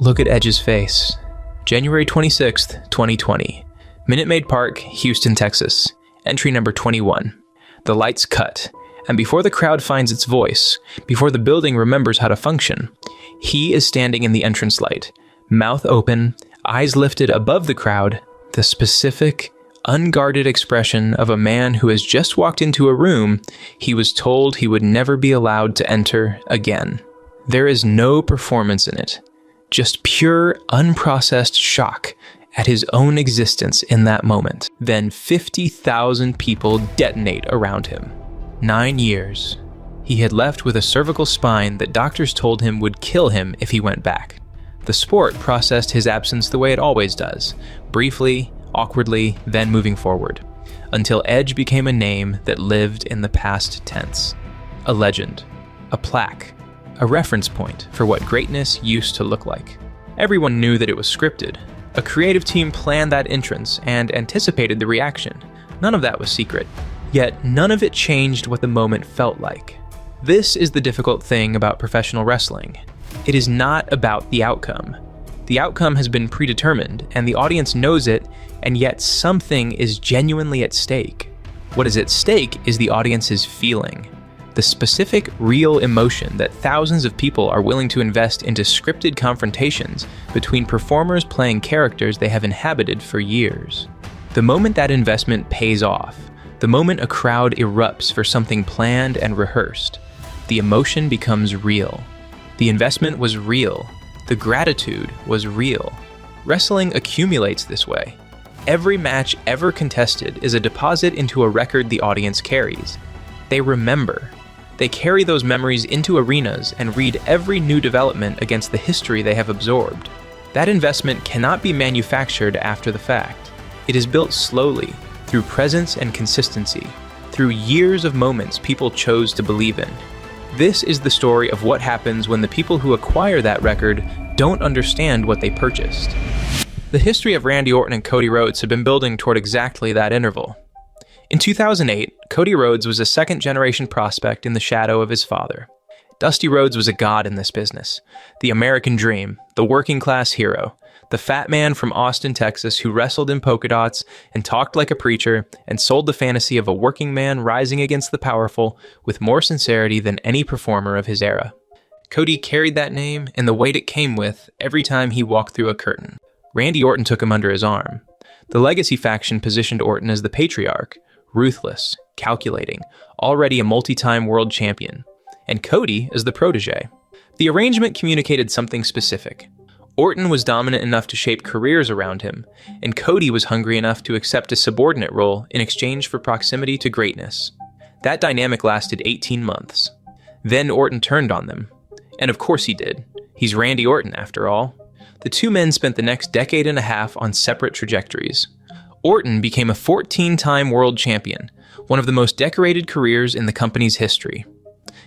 Look at Edge's face. January 26th, 2020. Minute Maid Park, Houston, Texas. Entry number 21. The lights cut, and before the crowd finds its voice, before the building remembers how to function, he is standing in the entrance light, mouth open, eyes lifted above the crowd, the specific, unguarded expression of a man who has just walked into a room he was told he would never be allowed to enter again. There is no performance in it, just pure, unprocessed shock at his own existence in that moment. Then 50,000 people detonate around him. 9 years. He had left with a cervical spine that doctors told him would kill him if he went back. The sport processed his absence the way it always does, briefly, awkwardly, then moving forward, until Edge became a name that lived in the past tense. A legend, a plaque, a reference point for what greatness used to look like. Everyone knew that it was scripted. A creative team planned that entrance and anticipated the reaction. None of that was secret. Yet none of it changed what the moment felt like. This is the difficult thing about professional wrestling. It is not about the outcome. The outcome has been predetermined, and the audience knows it, and yet something is genuinely at stake. What is at stake is the audience's feeling. The specific, real emotion that thousands of people are willing to invest into scripted confrontations between performers playing characters they have inhabited for years. The moment that investment pays off, the moment a crowd erupts for something planned and rehearsed, the emotion becomes real. The investment was real. The gratitude was real. Wrestling accumulates this way. Every match ever contested is a deposit into a record the audience carries. They remember. They carry those memories into arenas and read every new development against the history they have absorbed. That investment cannot be manufactured after the fact. It is built slowly, through presence and consistency, through years of moments people chose to believe in. This is the story of what happens when the people who acquire that record don't understand what they purchased. The history of Randy Orton and Cody Rhodes had been building toward exactly that interval. In 2008, Cody Rhodes was a second-generation prospect in the shadow of his father. Dusty Rhodes was a god in this business, the American dream, the working-class hero, the fat man from Austin, Texas, who wrestled in polka dots and talked like a preacher and sold the fantasy of a working man rising against the powerful with more sincerity than any performer of his era. Cody carried that name and the weight it came with every time he walked through a curtain. Randy Orton took him under his arm. The Legacy faction positioned Orton as the patriarch, ruthless, calculating, already a multi-time world champion, and Cody as the protege. The arrangement communicated something specific. Orton was dominant enough to shape careers around him, and Cody was hungry enough to accept a subordinate role in exchange for proximity to greatness. That dynamic lasted 18 months. Then Orton turned on them. And of course he did. He's Randy Orton, after all. The two men spent the next decade and a half on separate trajectories. Orton became a 14-time world champion, one of the most decorated careers in the company's history.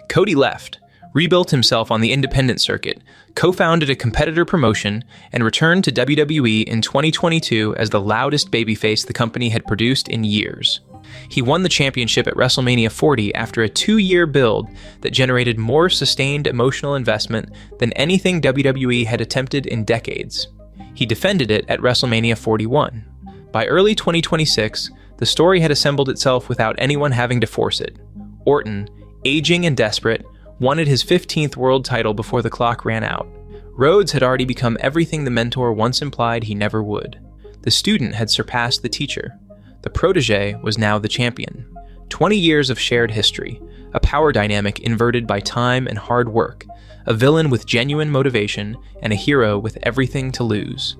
Cody left, rebuilt himself on the independent circuit, co-founded a competitor promotion, and returned to WWE in 2022 as the loudest babyface the company had produced in years. He won the championship at WrestleMania 40 after a 2-year build that generated more sustained emotional investment than anything WWE had attempted in decades. He defended it at WrestleMania 41. By early 2026, the story had assembled itself without anyone having to force it. Orton, aging and desperate, wanted his 15th world title before the clock ran out. Rhodes had already become everything the mentor once implied he never would. The student had surpassed the teacher. The protege was now the champion. 20 years of shared history, a power dynamic inverted by time and hard work, a villain with genuine motivation, and a hero with everything to lose.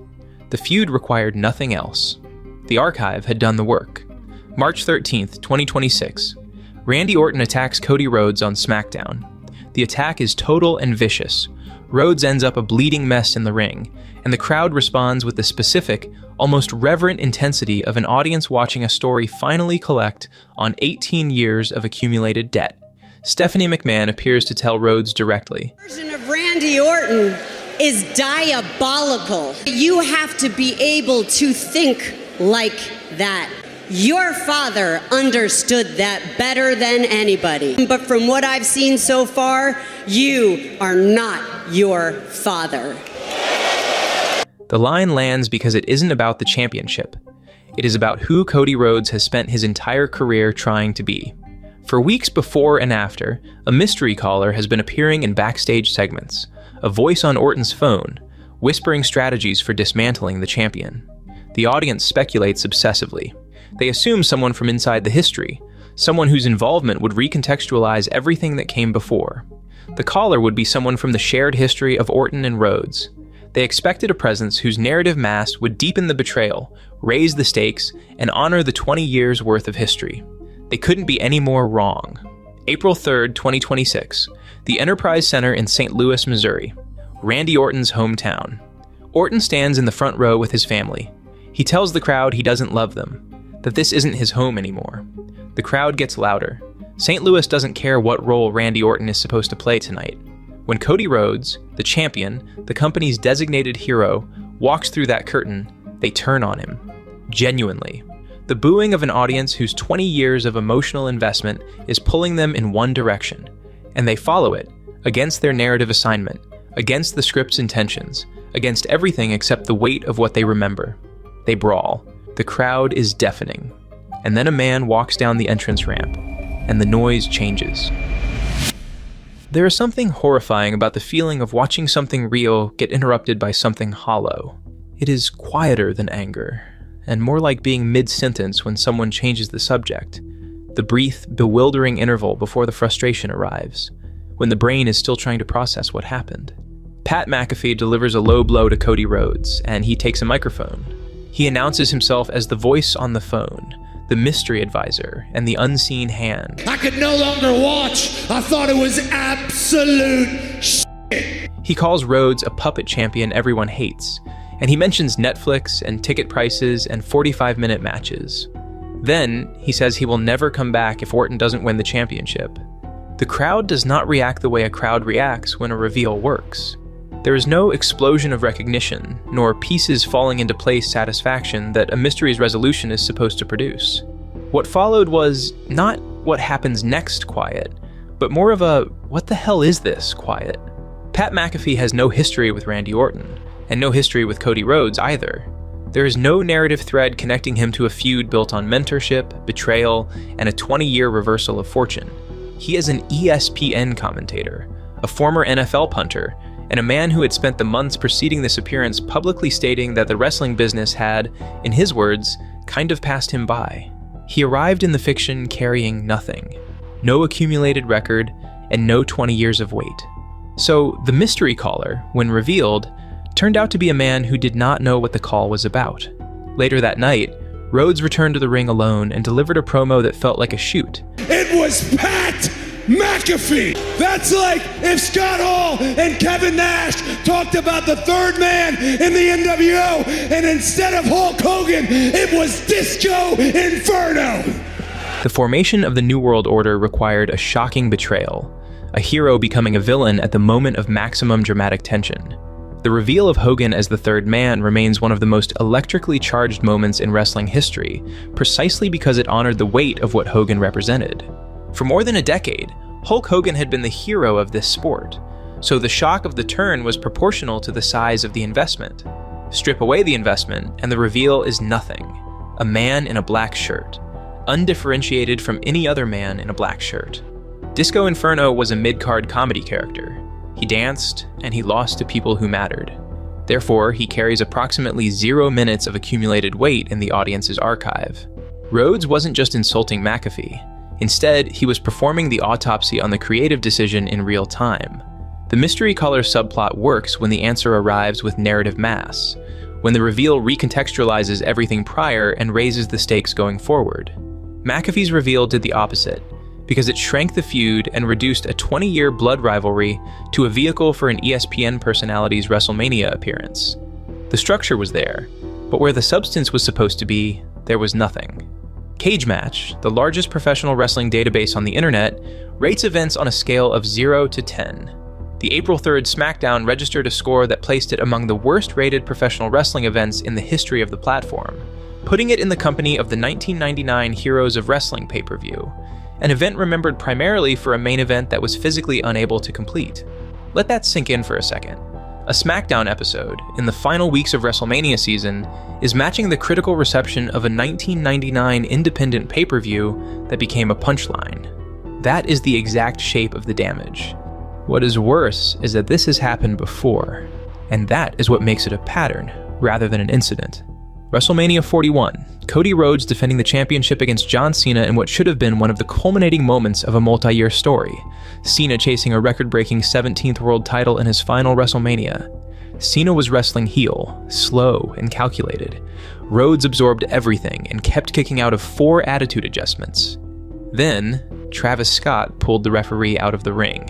The feud required nothing else. The archive had done the work. March 13th, 2026. Randy Orton attacks Cody Rhodes on SmackDown. The attack is total and vicious. Rhodes ends up a bleeding mess in the ring, and the crowd responds with the specific, almost reverent intensity of an audience watching a story finally collect on 18 years of accumulated debt. Stephanie McMahon appears to tell Rhodes directly. The version of Randy Orton is diabolical. You have to be able to think like that. Your father understood that better than anybody. But from what I've seen so far, you are not your father. The line lands because it isn't about the championship. It is about who Cody Rhodes has spent his entire career trying to be. For weeks before and after, a mystery caller has been appearing in backstage segments, a voice on Orton's phone, whispering strategies for dismantling the champion. The audience speculates obsessively. They assume someone from inside the history, someone whose involvement would recontextualize everything that came before. The caller would be someone from the shared history of Orton and Rhodes. They expected a presence whose narrative mass would deepen the betrayal, raise the stakes, and honor the 20 years worth of history. They couldn't be any more wrong. April 3rd, 2026, the Enterprise Center in St. Louis, Missouri, Randy Orton's hometown. Orton stands in the front row with his family. He tells the crowd he doesn't love them, that this isn't his home anymore. The crowd gets louder. St. Louis doesn't care what role Randy Orton is supposed to play tonight. When Cody Rhodes, the champion, the company's designated hero, walks through that curtain, they turn on him. Genuinely. The booing of an audience whose 20 years of emotional investment is pulling them in one direction, and they follow it, against their narrative assignment, against the script's intentions, against everything except the weight of what they remember. They brawl. The crowd is deafening. And then a man walks down the entrance ramp, and the noise changes. There is something horrifying about the feeling of watching something real get interrupted by something hollow. It is quieter than anger, and more like being mid-sentence when someone changes the subject. The brief, bewildering interval before the frustration arrives, when the brain is still trying to process what happened. Pat McAfee delivers a low blow to Cody Rhodes, and he takes a microphone. He announces himself as the voice on the phone, the mystery advisor, and the unseen hand. I could no longer watch. I thought it was absolute shit. He calls Rhodes a puppet champion everyone hates, and he mentions Netflix and ticket prices and 45-minute matches. Then, he says he will never come back if Orton doesn't win the championship. The crowd does not react the way a crowd reacts when a reveal works. There is no explosion of recognition, nor pieces falling into place satisfaction that a mystery's resolution is supposed to produce. What followed was not what happens next quiet, but more of a what the hell is this quiet. Pat McAfee has no history with Randy Orton, and no history with Cody Rhodes either. There is no narrative thread connecting him to a feud built on mentorship, betrayal, and a 20-year reversal of fortune. He is an ESPN commentator, a former NFL punter, and a man who had spent the months preceding this appearance publicly stating that the wrestling business had, in his words, kind of passed him by. He arrived in the fiction carrying nothing, no accumulated record, and no 20 years of wait. So the mystery caller, when revealed, turned out to be a man who did not know what the call was about. Later that night, Rhodes returned to the ring alone and delivered a promo that felt like a shoot. It was Pat McAfee. That's like if Scott Hall and Kevin Nash talked about the third man in the NWO, and instead of Hulk Hogan, it was Disco Inferno. The formation of the New World Order required a shocking betrayal, a hero becoming a villain at the moment of maximum dramatic tension. The reveal of Hogan as the third man remains one of the most electrically charged moments in wrestling history, precisely because it honored the weight of what Hogan represented. For more than a decade, Hulk Hogan had been the hero of this sport, so the shock of the turn was proportional to the size of the investment. Strip away the investment, and the reveal is nothing. A man in a black shirt, undifferentiated from any other man in a black shirt. Disco Inferno was a mid-card comedy character. He danced, and he lost to people who mattered. Therefore, he carries approximately 0 minutes of accumulated weight in the audience's archive. Rhodes wasn't just insulting McAfee. Instead, he was performing the autopsy on the creative decision in real time. The mystery caller subplot works when the answer arrives with narrative mass, when the reveal recontextualizes everything prior and raises the stakes going forward. McAfee's reveal did the opposite, because it shrank the feud and reduced a 20-year blood rivalry to a vehicle for an ESPN personality's WrestleMania appearance. The structure was there, but where the substance was supposed to be, there was nothing. Cage Match, the largest professional wrestling database on the internet, rates events on a scale of 0 to 10. The April 3rd SmackDown registered a score that placed it among the worst-rated professional wrestling events in the history of the platform, putting it in the company of the 1999 Heroes of Wrestling pay-per-view, an event remembered primarily for a main event that was physically unable to complete. Let that sink in for a second. A SmackDown episode, in the final weeks of WrestleMania season, is matching the critical reception of a 1999 independent pay-per-view that became a punchline. That is the exact shape of the damage. What is worse is that this has happened before, and that is what makes it a pattern, rather than an incident. WrestleMania 41, Cody Rhodes defending the championship against John Cena in what should have been one of the culminating moments of a multi-year story. Cena chasing a record-breaking 17th world title in his final WrestleMania. Cena was wrestling heel, slow and calculated. Rhodes absorbed everything and kept kicking out of 4 attitude adjustments. Then, Travis Scott pulled the referee out of the ring.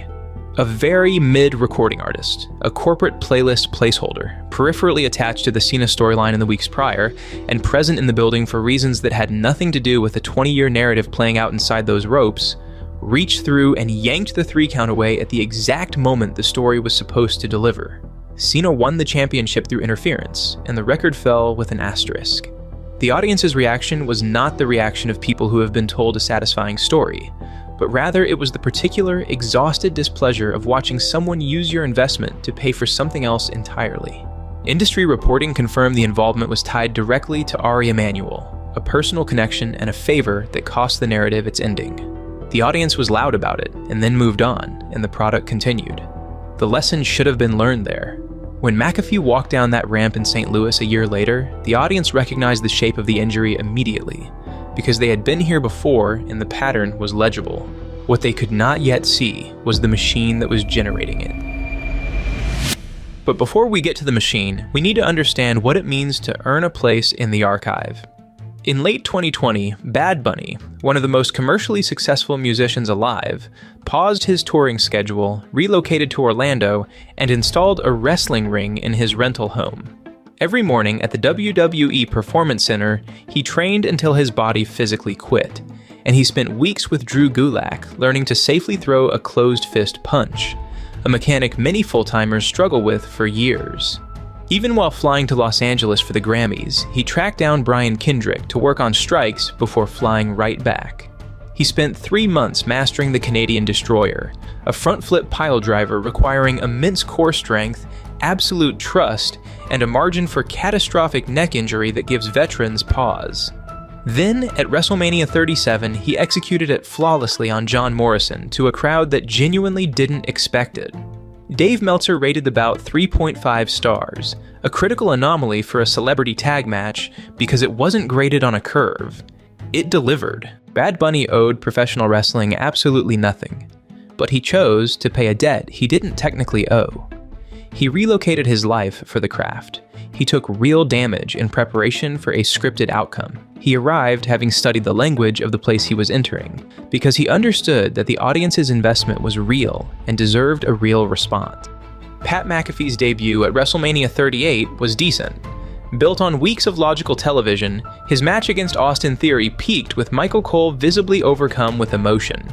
A very mid-recording artist, a corporate playlist placeholder, peripherally attached to the Cena storyline in the weeks prior, and present in the building for reasons that had nothing to do with the 20-year narrative playing out inside those ropes, reached through and yanked the 3 count away at the exact moment the story was supposed to deliver. Cena won the championship through interference, and the record fell with an asterisk. The audience's reaction was not the reaction of people who have been told a satisfying story, but rather it was the particular, exhausted displeasure of watching someone use your investment to pay for something else entirely. Industry reporting confirmed the involvement was tied directly to Ari Emanuel, a personal connection and a favor that cost the narrative its ending. The audience was loud about it, and then moved on, and the product continued. The lesson should have been learned there. When McAfee walked down that ramp in St. Louis a year later, the audience recognized the shape of the injury immediately, because they had been here before and the pattern was legible. What they could not yet see was the machine that was generating it. But before we get to the machine, we need to understand what it means to earn a place in the archive. In late 2020, Bad Bunny, one of the most commercially successful musicians alive, paused his touring schedule, relocated to Orlando, and installed a wrestling ring in his rental home. Every morning at the WWE Performance Center, he trained until his body physically quit, and he spent weeks with Drew Gulak learning to safely throw a closed fist punch, a mechanic many full-timers struggle with for years. Even while flying to Los Angeles for the Grammys, he tracked down Brian Kendrick to work on strikes before flying right back. He spent 3 months mastering the Canadian Destroyer, a front-flip pile driver requiring immense core strength, absolute trust, and a margin for catastrophic neck injury that gives veterans pause. Then, at WrestleMania 37, he executed it flawlessly on John Morrison to a crowd that genuinely didn't expect it. Dave Meltzer rated the bout 3.5 stars, a critical anomaly for a celebrity tag match because it wasn't graded on a curve. It delivered. Bad Bunny owed professional wrestling absolutely nothing, but he chose to pay a debt he didn't technically owe. He relocated his life for the craft. He took real damage in preparation for a scripted outcome. He arrived having studied the language of the place he was entering, because he understood that the audience's investment was real and deserved a real response. Pat McAfee's debut at WrestleMania 38 was decent. Built on weeks of logical television, his match against Austin Theory peaked with Michael Cole visibly overcome with emotion.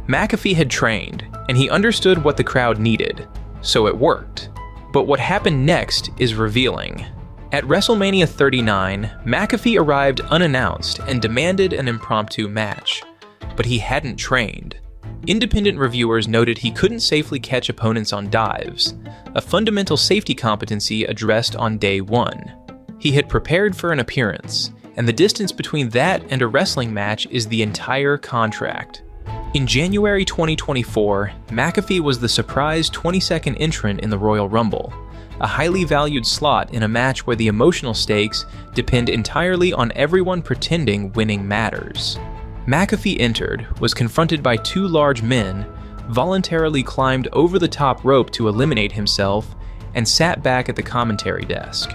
McAfee had trained, and he understood what the crowd needed, so it worked. But what happened next is revealing. At WrestleMania 39, McAfee arrived unannounced and demanded an impromptu match. But he hadn't trained. Independent reviewers noted he couldn't safely catch opponents on dives, a fundamental safety competency addressed on day 1. He had prepared for an appearance, and the distance between that and a wrestling match is the entire contract. In January 2024, McAfee was the surprise 22nd entrant in the Royal Rumble, a highly valued slot in a match where the emotional stakes depend entirely on everyone pretending winning matters. McAfee entered, was confronted by 2 large men, voluntarily climbed over the top rope to eliminate himself, and sat back at the commentary desk.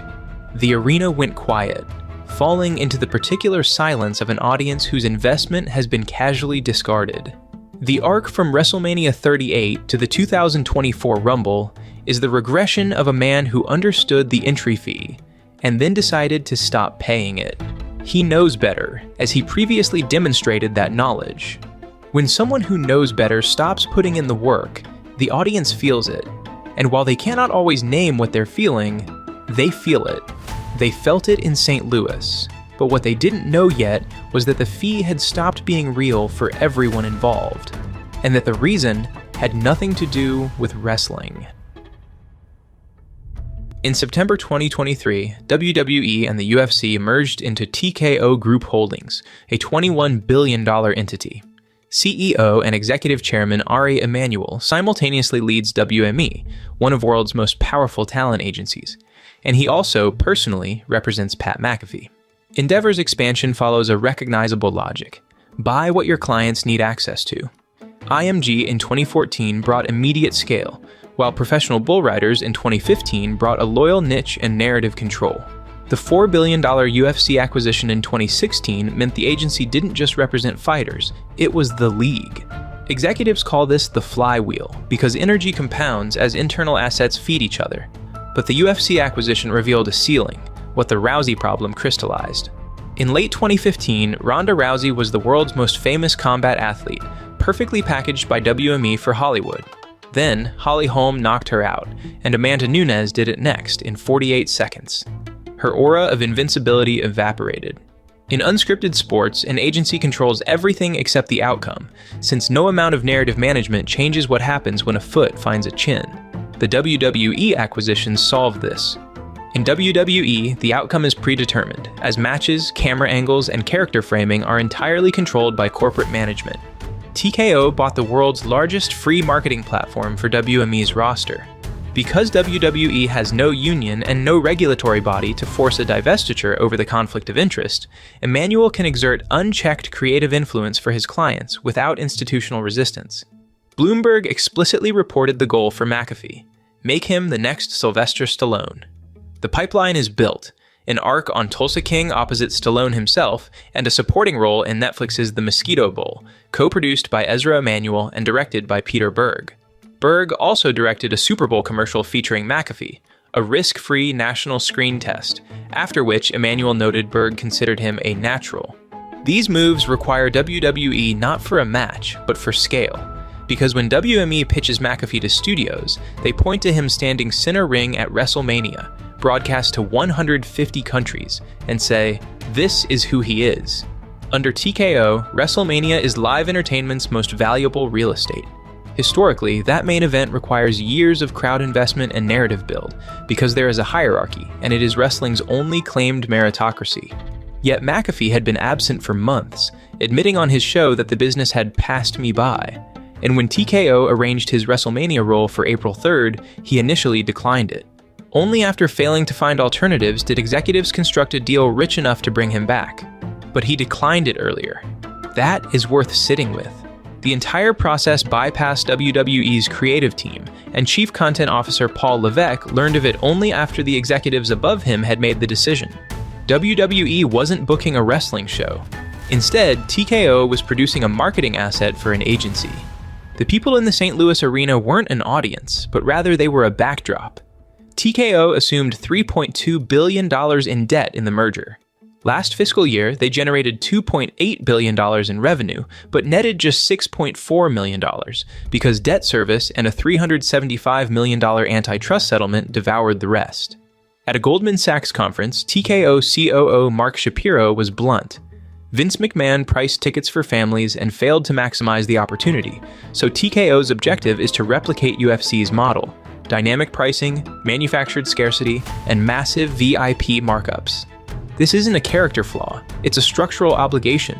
The arena went quiet, falling into the particular silence of an audience whose investment has been casually discarded. The arc from WrestleMania 38 to the 2024 Rumble is the regression of a man who understood the entry fee, and then decided to stop paying it. He knows better, as he previously demonstrated that knowledge. When someone who knows better stops putting in the work, the audience feels it, and while they cannot always name what they're feeling, they feel it. They felt it in St. Louis. But what they didn't know yet was that the fee had stopped being real for everyone involved, and that the reason had nothing to do with wrestling. In September 2023, WWE and the UFC merged into TKO Group Holdings, a $21 billion entity. CEO and Executive Chairman Ari Emanuel simultaneously leads WME, one of the world's most powerful talent agencies, and he also personally represents Pat McAfee. Endeavor's expansion follows a recognizable logic: buy what your clients need access to. IMG in 2014 brought immediate scale, while Professional Bull Riders in 2015 brought a loyal niche and narrative control. The $4 billion UFC acquisition in 2016 meant the agency didn't just represent fighters, it was the league. Executives call this the flywheel, because energy compounds as internal assets feed each other. But the UFC acquisition revealed a ceiling, what the Rousey problem crystallized. In late 2015, Ronda Rousey was the world's most famous combat athlete, perfectly packaged by WME for Hollywood. Then, Holly Holm knocked her out, and Amanda Nunes did it next in 48 seconds. Her aura of invincibility evaporated. In unscripted sports, an agency controls everything except the outcome, since no amount of narrative management changes what happens when a foot finds a chin. The WWE acquisitions solved this. In WWE, the outcome is predetermined, as matches, camera angles, and character framing are entirely controlled by corporate management. TKO bought the world's largest free marketing platform for WME's roster. Because WWE has no union and no regulatory body to force a divestiture over the conflict of interest, Emanuel can exert unchecked creative influence for his clients without institutional resistance. Bloomberg explicitly reported the goal for McAfee: make him the next Sylvester Stallone. The pipeline is built: an arc on Tulsa King opposite Stallone himself, and a supporting role in Netflix's The Mosquito Bowl, co-produced by Ezra Emanuel and directed by Peter Berg. Berg also directed a Super Bowl commercial featuring McAfee, a risk-free national screen test, after which Emanuel noted Berg considered him a natural. These moves require WWE not for a match, but for scale, because when WME pitches McAfee to studios, they point to him standing center ring at WrestleMania, broadcast to 150 countries, and say, "This is who he is." Under TKO, WrestleMania is live entertainment's most valuable real estate. Historically, that main event requires years of crowd investment and narrative build, because there is a hierarchy, and it is wrestling's only claimed meritocracy. Yet McAfee had been absent for months, admitting on his show that the business had passed me by. And when TKO arranged his WrestleMania role for April 3rd, he initially declined it. Only after failing to find alternatives did executives construct a deal rich enough to bring him back. But he declined it earlier. That is worth sitting with. The entire process bypassed WWE's creative team, and Chief Content Officer Paul Levesque learned of it only after the executives above him had made the decision. WWE wasn't booking a wrestling show. Instead, TKO was producing a marketing asset for an agency. The people in the St. Louis arena weren't an audience, but rather they were a backdrop. TKO assumed $3.2 billion in debt in the merger. Last fiscal year, they generated $2.8 billion in revenue, but netted just $6.4 million, because debt service and a $375 million antitrust settlement devoured the rest. At a Goldman Sachs conference, TKO COO Mark Shapiro was blunt. Vince McMahon priced tickets for families and failed to maximize the opportunity, so TKO's objective is to replicate UFC's model: dynamic pricing, manufactured scarcity, and massive VIP markups. This isn't a character flaw, it's a structural obligation.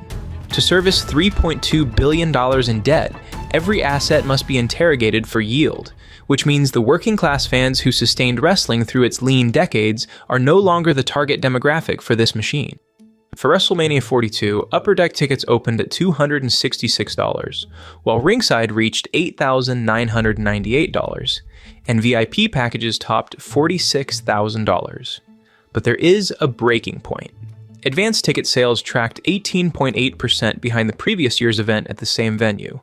To service $3.2 billion in debt, every asset must be interrogated for yield, which means the working class fans who sustained wrestling through its lean decades are no longer the target demographic for this machine. For WrestleMania 42, Upper Deck tickets opened at $266, while ringside reached $8,998, and VIP packages topped $46,000. But there is a breaking point. Advance ticket sales tracked 18.8% behind the previous year's event at the same venue,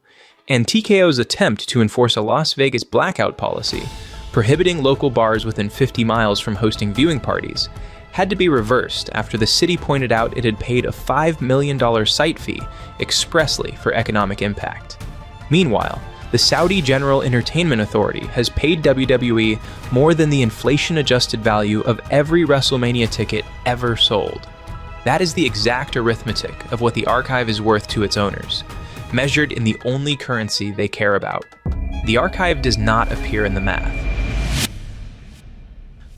and TKO's attempt to enforce a Las Vegas blackout policy, prohibiting local bars within 50 miles from hosting viewing parties, had to be reversed after the city pointed out it had paid a $5 million site fee expressly for economic impact. Meanwhile, the Saudi General Entertainment Authority has paid WWE more than the inflation-adjusted value of every WrestleMania ticket ever sold. That is the exact arithmetic of what the archive is worth to its owners, measured in the only currency they care about. The archive does not appear in the math.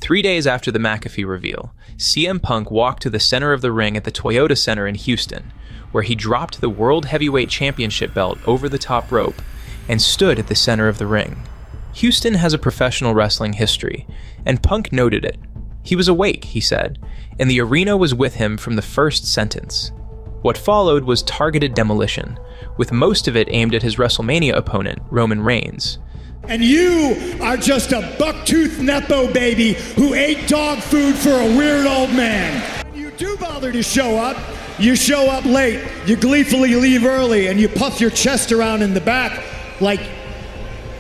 3 days after the McAfee reveal, CM Punk walked to the center of the ring at the Toyota Center in Houston, where he dropped the World Heavyweight Championship belt over the top rope and stood at the center of the ring. Houston has a professional wrestling history, and Punk noted it. He was awake, he said, and the arena was with him from the first sentence. What followed was targeted demolition, with most of it aimed at his WrestleMania opponent, Roman Reigns. And you are just a buck-toothed Nepo baby who ate dog food for a weird old man. When you do bother to show up, you show up late, you gleefully leave early, and you puff your chest around in the back like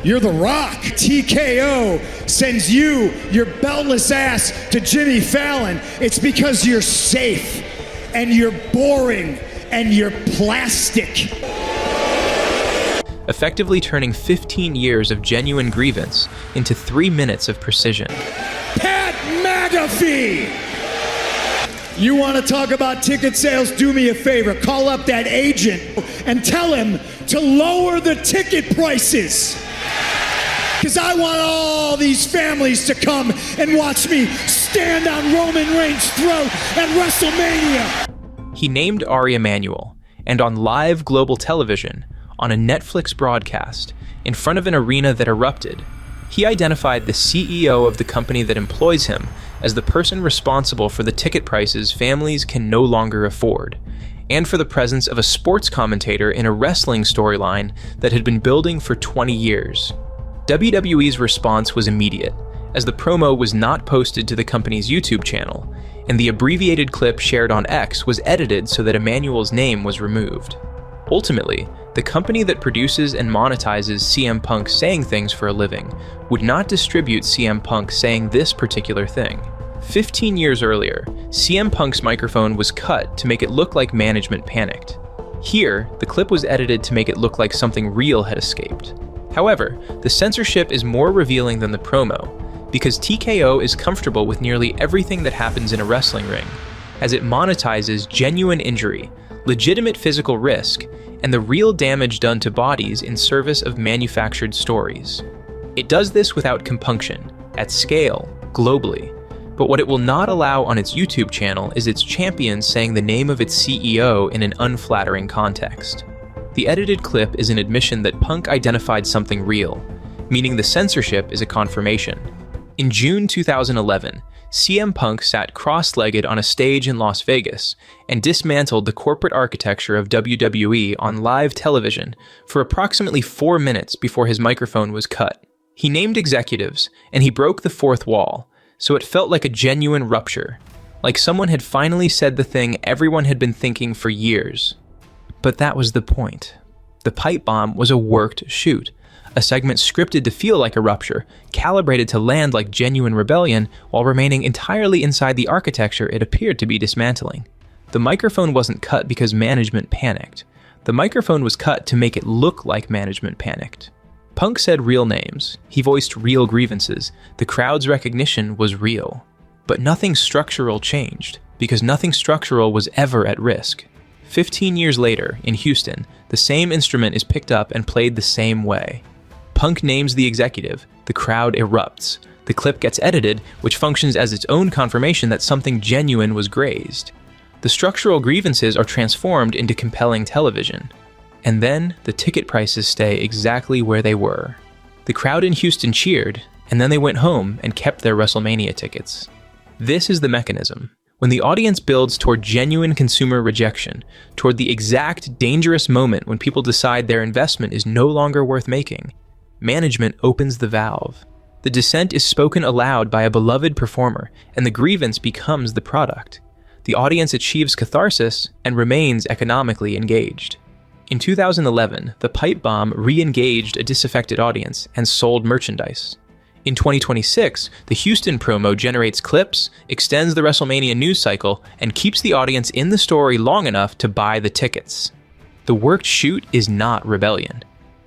you're The Rock. TKO sends you, your beltless ass, to Jimmy Fallon. It's because you're safe, and you're boring, and you're plastic. Effectively turning 15 years of genuine grievance into 3 minutes of precision. Pat McAfee! You want to talk about ticket sales? Do me a favor. Call up that agent and tell him to lower the ticket prices. Because I want all these families to come and watch me stand on Roman Reigns' throat at WrestleMania. He named Ari Emanuel, and on live global television, on a Netflix broadcast, in front of an arena that erupted, he identified the CEO of the company that employs him as the person responsible for the ticket prices families can no longer afford, and for the presence of a sports commentator in a wrestling storyline that had been building for 20 years. WWE's response was immediate, as the promo was not posted to the company's YouTube channel, and the abbreviated clip shared on X was edited so that Emanuel's name was removed. Ultimately, the company that produces and monetizes CM Punk saying things for a living would not distribute CM Punk saying this particular thing. 15 years earlier, CM Punk's microphone was cut to make it look like management panicked. Here, the clip was edited to make it look like something real had escaped. However, the censorship is more revealing than the promo, because TKO is comfortable with nearly everything that happens in a wrestling ring, as it monetizes genuine injury, legitimate physical risk, and the real damage done to bodies in service of manufactured stories. It does this without compunction, at scale, globally, but what it will not allow on its YouTube channel is its champions saying the name of its CEO in an unflattering context. The edited clip is an admission that Punk identified something real, meaning the censorship is a confirmation. In June 2011, CM Punk sat cross-legged on a stage in Las Vegas and dismantled the corporate architecture of WWE on live television for approximately 4 minutes before his microphone was cut. He named executives, and he broke the fourth wall, so it felt like a genuine rupture, like someone had finally said the thing everyone had been thinking for years. But that was the point. The pipe bomb was a worked shoot, a segment scripted to feel like a rupture, calibrated to land like genuine rebellion while remaining entirely inside the architecture it appeared to be dismantling. The microphone wasn't cut because management panicked. The microphone was cut to make it look like management panicked. Punk said real names, he voiced real grievances, the crowd's recognition was real. But nothing structural changed, because nothing structural was ever at risk. 15 years later, in Houston, the same instrument is picked up and played the same way. Punk names the executive, the crowd erupts, the clip gets edited, which functions as its own confirmation that something genuine was grazed. The structural grievances are transformed into compelling television. And then, the ticket prices stay exactly where they were. The crowd in Houston cheered, and then they went home and kept their WrestleMania tickets. This is the mechanism. When the audience builds toward genuine consumer rejection, toward the exact dangerous moment when people decide their investment is no longer worth making, management opens the valve. The dissent is spoken aloud by a beloved performer, and the grievance becomes the product. The audience achieves catharsis and remains economically engaged. In 2011, the pipe bomb re-engaged a disaffected audience and sold merchandise. In 2026, the Houston promo generates clips, extends the WrestleMania news cycle, and keeps the audience in the story long enough to buy the tickets. The worked shoot is not rebellion.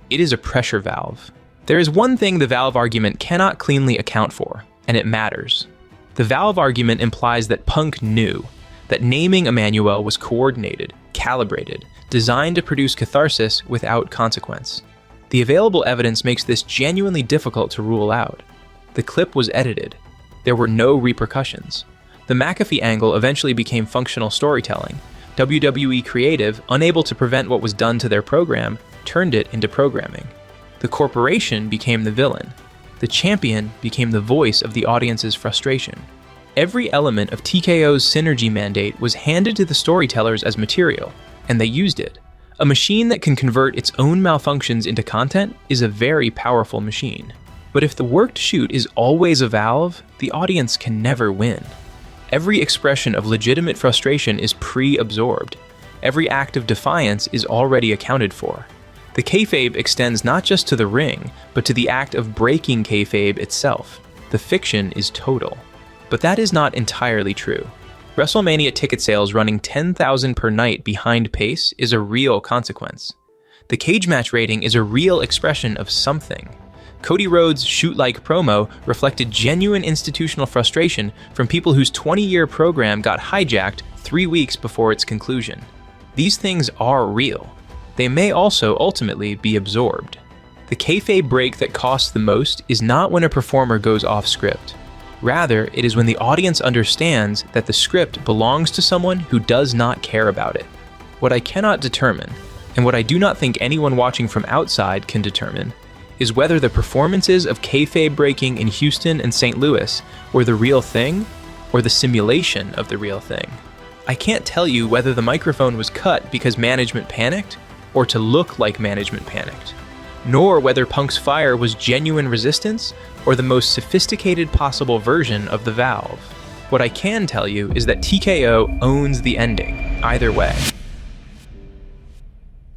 It is a pressure valve. There is one thing the valve argument cannot cleanly account for, and it matters. The valve argument implies that Punk knew, that naming Emanuel was coordinated, calibrated, designed to produce catharsis without consequence. The available evidence makes this genuinely difficult to rule out. The clip was edited. there were no repercussions. The McAfee angle eventually became functional storytelling. WWE Creative, unable to prevent what was done to their program, turned it into programming. The corporation became the villain. The champion became the voice of the audience's frustration. Every element of TKO's synergy mandate was handed to the storytellers as material, and they used it. A machine that can convert its own malfunctions into content is a very powerful machine. But if the worked shoot is always a valve, the audience can never win. Every expression of legitimate frustration is pre-absorbed. Every act of defiance is already accounted for. The kayfabe extends not just to the ring, but to the act of breaking kayfabe itself. The fiction is total. But that is not entirely true. WrestleMania ticket sales running 10,000 per night behind pace is a real consequence. The cage match rating is a real expression of something. Cody Rhodes' shoot-like promo reflected genuine institutional frustration from people whose 20-year program got hijacked 3 weeks before its conclusion. These things are real. They may also ultimately be absorbed. The kayfabe break that costs the most is not when a performer goes off script. Rather, it is when the audience understands that the script belongs to someone who does not care about it. What I cannot determine, and what I do not think anyone watching from outside can determine, is whether the performances of kayfabe breaking in Houston and St. Louis were the real thing, or the simulation of the real thing. I can't tell you whether the microphone was cut because management panicked, or to look like management panicked, nor whether Punk's fire was genuine resistance, or the most sophisticated possible version of the valve. What I can tell you is that TKO owns the ending, either way.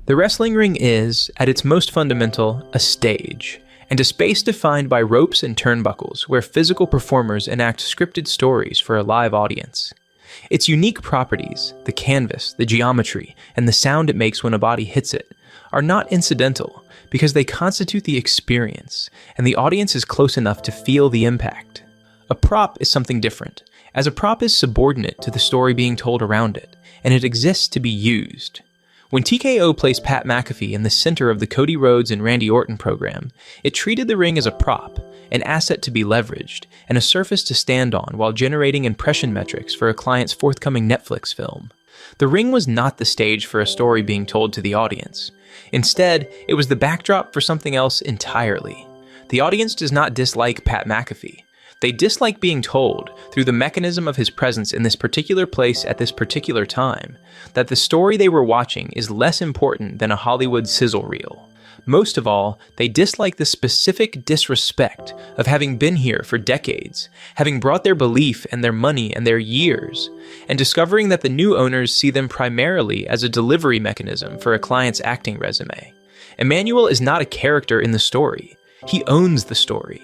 The wrestling ring is, at its most fundamental, a stage, and a space defined by ropes and turnbuckles where physical performers enact scripted stories for a live audience. Its unique properties, the canvas, the geometry, and the sound it makes when a body hits it, are not incidental because they constitute the experience, and the audience is close enough to feel the impact. A prop is something different, as a prop is subordinate to the story being told around it, and it exists to be used. When TKO placed Pat McAfee in the center of the Cody Rhodes and Randy Orton program, it treated the ring as a prop, an asset to be leveraged, and a surface to stand on while generating impression metrics for a client's forthcoming Netflix film. The ring was not the stage for a story being told to the audience. Instead, it was the backdrop for something else entirely. The audience does not dislike Pat McAfee. They dislike being told, through the mechanism of his presence in this particular place at this particular time, that the story they were watching is less important than a Hollywood sizzle reel. Most of all, they dislike the specific disrespect of having been here for decades, having brought their belief and their money and their years, and discovering that the new owners see them primarily as a delivery mechanism for a client's acting resume. Emanuel is not a character in the story. He owns the story.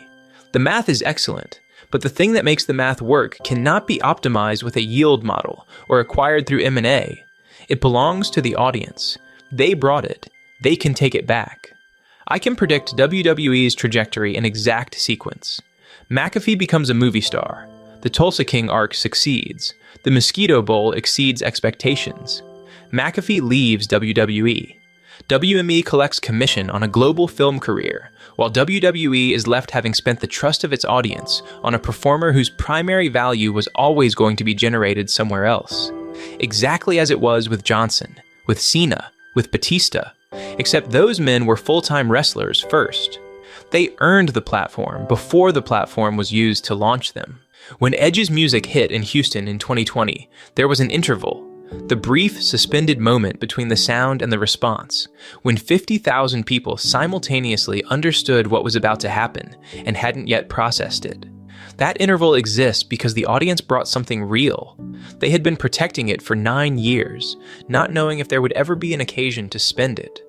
The math is excellent, but the thing that makes the math work cannot be optimized with a yield model or acquired through M&A. It belongs to the audience. They brought it. They can take it back. I can predict WWE's trajectory in exact sequence. McAfee becomes a movie star. The Tulsa King arc succeeds. The Mosquito Bowl exceeds expectations. McAfee leaves WWE. WME collects commission on a global film career, while WWE is left having spent the trust of its audience on a performer whose primary value was always going to be generated somewhere else. Exactly as it was with Johnson, with Cena, with Batista, except those men were full-time wrestlers first. They earned the platform before the platform was used to launch them. When Edge's music hit in Houston in 2020, there was an interval, the brief, suspended moment between the sound and the response, when 50,000 people simultaneously understood what was about to happen and hadn't yet processed it. That interval exists because the audience brought something real. They had been protecting it for 9 years, not knowing if there would ever be an occasion to spend it.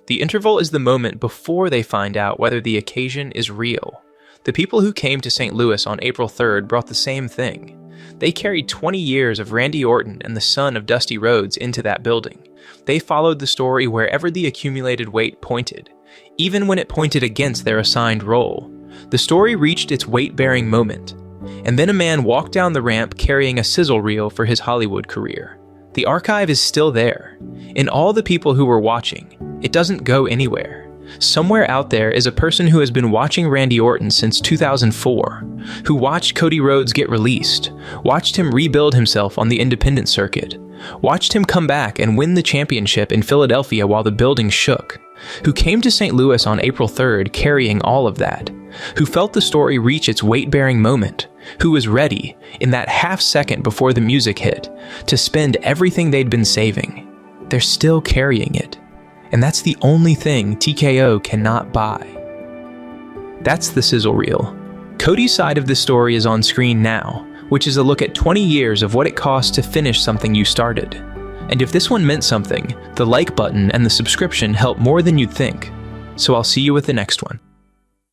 The interval is the moment before they find out whether the occasion is real. The people who came to St. Louis on April 3rd brought the same thing. They carried 20 years of Randy Orton and the son of Dusty Rhodes into that building. They followed the story wherever the accumulated weight pointed, even when it pointed against their assigned role. The story reached its weight-bearing moment, and then a man walked down the ramp carrying a sizzle reel for his Hollywood career. The archive is still there. In all the people who were watching, it doesn't go anywhere. Somewhere out there is a person who has been watching Randy Orton since 2004, who watched Cody Rhodes get released, watched him rebuild himself on the independent circuit, watched him come back and win the championship in Philadelphia while the building shook, who came to St. Louis on April 3rd carrying all of that, who felt the story reach its weight-bearing moment, who was ready, in that half second before the music hit, to spend everything they'd been saving. They're still carrying it. And that's the only thing TKO cannot buy. That's the sizzle reel. Cody's side of the story is on screen now, which is a look at 20 years of what it costs to finish something you started. And if this one meant something, the like button and the subscription help more than you'd think. So I'll see you with the next one.